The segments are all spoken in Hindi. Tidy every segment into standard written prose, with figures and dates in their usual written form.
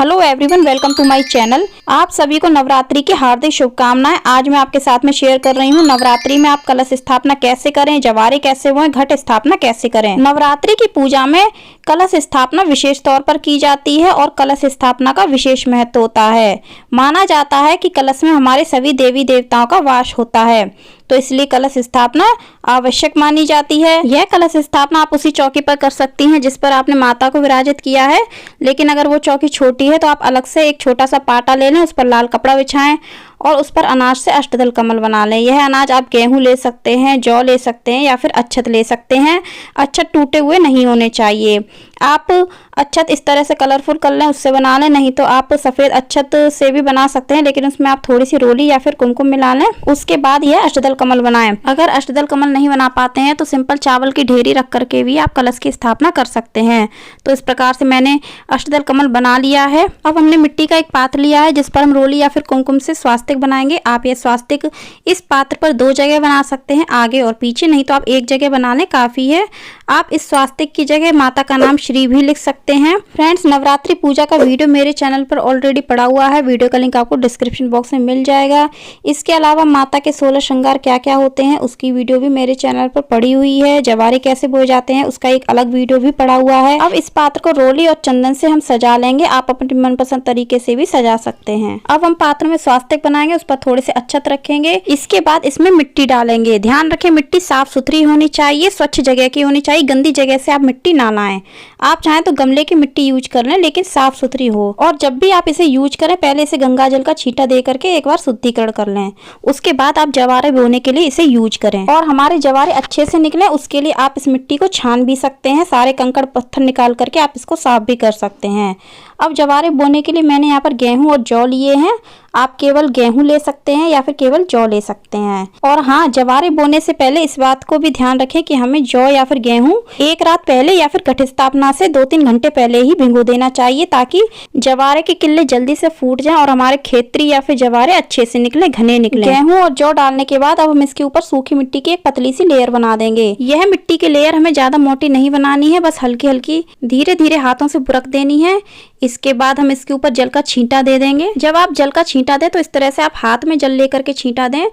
Hello everyone, welcome to my channel. आप सभी को नवरात्रि की हार्दिक शुभकामनाएं। आज मैं आपके साथ में शेयर कर रही हूं नवरात्रि में आप कलश स्थापना कैसे करें, जवारे कैसे बोएं, घट स्थापना कैसे करें। नवरात्रि की पूजा में कलश स्थापना विशेष तौर पर की जाती है और कलश स्थापना का विशेष महत्व होता है। माना जाता है कि कलश में हमारे सभी देवी देवताओं का वास होता है, तो इसलिए कलश स्थापना आवश्यक मानी जाती है। यह कलश स्थापना आप उसी चौकी पर कर सकती हैं जिस पर आपने माता को विराजित किया है, लेकिन अगर वो चौकी छोटी है तो आप अलग से एक छोटा सा पाटा ले लें, उस पर लाल कपड़ा बिछाएं और उस पर अनाज से अष्टदल कमल बना लें। यह अनाज आप गेहूं ले सकते हैं, जौ ले सकते हैं या फिर अक्षत ले सकते हैं। अक्षत टूटे हुए नहीं होने चाहिए। आप अक्षत इस तरह से कलरफुल कर लें, उससे बना लें, नहीं तो आप सफ़ेद अक्षत से भी बना सकते हैं, लेकिन उसमें आप थोड़ी सी रोली या फिर कुमकुम मिला लें। उसके बाद यह अष्टदल कमल बनाएं। अगर अष्टदल कमल नहीं बना पाते हैं तो सिंपल चावल की ढेरी रख करके भी आप कलश की स्थापना कर सकते हैं। तो इस प्रकार से मैंने अष्टदल कमल बना लिया है। अब हमने मिट्टी का एक पात्र लिया है जिस पर हम रोली या फिर कुमकुम से स्वास्तिक बनाएंगे। आप ये स्वास्तिक इस पात्र पर 2 जगह बना सकते हैं, आगे और पीछे, नहीं तो आप एक जगह बना लें, काफी है। आप इस स्वास्तिक की जगह माता का नाम श्री भी लिख सकते हैं। फ्रेंड्स, नवरात्रि पूजा का वीडियो मेरे चैनल पर ऑलरेडी पड़ा हुआ है, वीडियो का लिंक आपको डिस्क्रिप्शन बॉक्स में मिल जाएगा। इसके अलावा माता के 16 श्रृंगार क्या क्या होते हैं उसकी वीडियो भी मेरे चैनल पर पड़ी हुई है। जवारे कैसे बोए जाते हैं उसका एक अलग वीडियो भी पड़ा हुआ है। अब इस पात्र को रोली और चंदन से हम सजा लेंगे। आप अपने मनपसंद तरीके से भी सजा सकते हैं। अब हम पात्र में स्वास्तिक बनाएंगे, उस पर थोड़े से अक्षत रखेंगे। इसके बाद इसमें मिट्टी डालेंगे। ध्यान रखें, मिट्टी साफ सुथरी होनी चाहिए, स्वच्छ जगह की होनी चाहिए। गंदी जगह से आप मिट्टी ना लाएं। आप चाहें तो गमले की मिट्टी यूज कर लें, लेकिन साफ सुथरी हो। और जब भी आप इसे यूज करें पहले इसे गंगा जल का छींटा दे करके एक बार शुद्धिकरण कर लें। उसके बाद आप जवारे बोने के लिए इसे यूज करें और हमारे जवारे अच्छे से निकले उसके लिए आप इस मिट्टी को छान भी सकते हैं। सारे कंकड़ पत्थर निकाल करके आप इसको साफ भी कर सकते हैं। अब जवारे बोने के लिए मैंने यहाँ पर गेहूं और जौ लिए हैं। आप केवल गेहूं ले सकते हैं या फिर केवल जौ ले सकते हैं। और हाँ, जवारे बोने से पहले इस बात को भी ध्यान रखें कि हमें जौ या फिर गेहूं एक रात पहले या फिर घट स्थापना से 2-3 घंटे पहले ही भिगो देना चाहिए, ताकि जवारे के किल्ले जल्दी से फूट जाएं और हमारे खेतरी या फिर जवारे अच्छे से निकले, घने निकले। गेहूं और जौ डालने के बाद अब हम इसके ऊपर सूखी मिट्टी की एक पतली सी लेयर बना देंगे। यह मिट्टी की लेयर हमें ज्यादा मोटी नहीं बनानी है, बस हल्की हल्की धीरे धीरे हाथों से बुरक देनी है। इसके बाद हम इसके ऊपर जल का छींटा दे देंगे। जब आप जल का छींटा दें तो इस तरह से आप हाथ में जल लेकर के छींटा दें।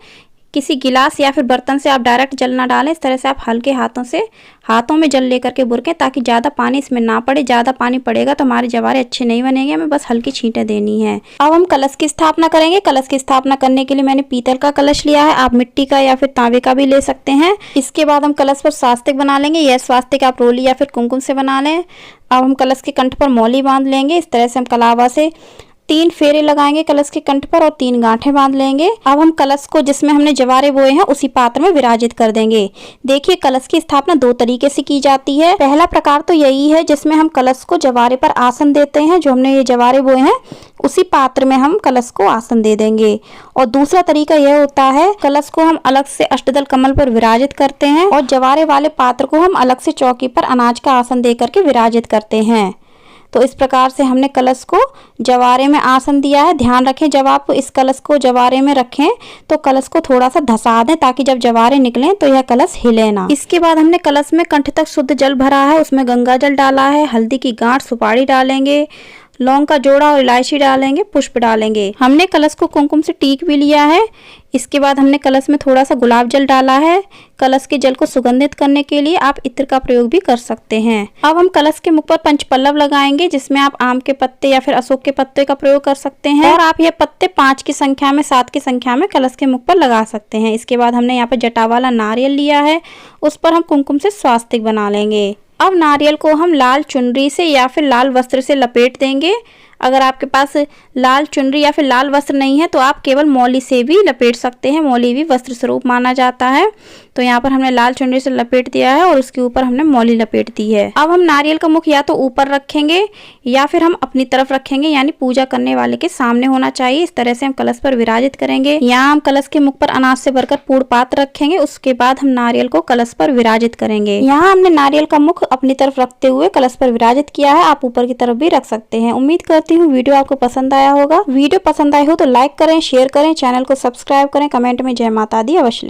किसी गिलास या फिर बर्तन से आप डायरेक्ट जल ना डालें। इस तरह से आप हल्के हाथों में जल लेकर के बुरकें, ताकि ज़्यादा पानी इसमें ना पड़े। ज़्यादा पानी पड़ेगा तो हमारे जवारे अच्छे नहीं बनेंगे। हमें बस हल्की छींटें देनी है। अब हम कलश की स्थापना करेंगे। कलश की स्थापना करने के लिए मैंने पीतल का कलश लिया है। आप मिट्टी का या फिर तांबे का भी ले सकते हैं। इसके बाद हम कलश पर स्वास्तिक बना लेंगे। यह स्वास्तिक आप रोली या फिर कुमकुम से बना लें। अब हम कलश के कंठ पर मौली बांध लेंगे। इस तरह से हम कलावा से 3 फेरे लगाएंगे कलश के कंठ पर और 3 गांठें बांध लेंगे। अब हम कलश को जिसमें हमने जवारे बोए हैं उसी पात्र में विराजित कर देंगे। देखिए, कलश की स्थापना 2 तरीके से की जाती है। पहला प्रकार तो यही है जिसमें हम कलश को जवारे पर आसन देते हैं। जो हमने ये जवारे बोए हैं उसी पात्र में हम कलश को आसन दे देंगे। और दूसरा तरीका यह होता है, कलश को हम अलग से अष्टदल कमल पर विराजित करते हैं और जवारे वाले पात्र को हम अलग से चौकी पर अनाज का आसन दे करके विराजित करते हैं। तो इस प्रकार से हमने कलश को जवारे में आसन दिया है। ध्यान रखें, जब आप इस कलश को जवारे में रखें तो कलश को थोड़ा सा धसा दें, ताकि जब जवारे निकलें तो यह कलश हिले ना। इसके बाद हमने कलश में कंठ तक शुद्ध जल भरा है, उसमें गंगा जल डाला है, हल्दी की गांठ, सुपारी डालेंगे, लौंग का जोड़ा और इलायची डालेंगे, पुष्प डालेंगे। हमने कलश को कुमकुम से टीक भी लिया है। इसके बाद हमने कलश में थोड़ा सा गुलाब जल डाला है। कलश के जल को सुगंधित करने के लिए आप इत्र का प्रयोग भी कर सकते हैं। अब हम कलश के मुख पर पंचपल्लव लगाएंगे, जिसमें आप आम के पत्ते या फिर अशोक के पत्ते का प्रयोग कर सकते हैं। और आप ये पत्ते 5 की संख्या में, 7 की संख्या में कलश के मुख पर लगा सकते हैं। इसके बाद हमने यहाँ पर जटा वाला नारियल लिया है, उस पर हम कुमकुम से स्वास्तिक बना लेंगे। अब नारियल को हम लाल चुनरी से या फिर लाल वस्त्र से लपेट देंगे। अगर आपके पास लाल चुनरी या फिर लाल वस्त्र नहीं है तो आप केवल मौली से भी लपेट सकते हैं। मौली भी वस्त्र स्वरूप माना जाता है। तो यहाँ पर हमने लाल चुनरी से लपेट दिया है और उसके ऊपर हमने मौली लपेट दी है। अब हम नारियल का मुख या तो ऊपर रखेंगे या फिर हम अपनी तरफ रखेंगे, यानी पूजा करने वाले के सामने होना चाहिए। इस तरह से हम कलश पर विराजित करेंगे। यहाँ हम कलश के मुख पर अनाज से भरकर पूर्ण पात्र रखेंगे। उसके बाद हम नारियल को कलश पर विराजित करेंगे। यहाँ हमने नारियल का मुख अपनी तरफ रखते हुए कलश पर विराजित किया है। आप ऊपर की तरफ भी रख सकते हैं। उम्मीद करती हूँ वीडियो आपको पसंद आया होगा। वीडियो पसंद आई हो तो लाइक करें, शेयर करें, चैनल को सब्सक्राइब करें, कमेंट में जय माता दी अवश्य।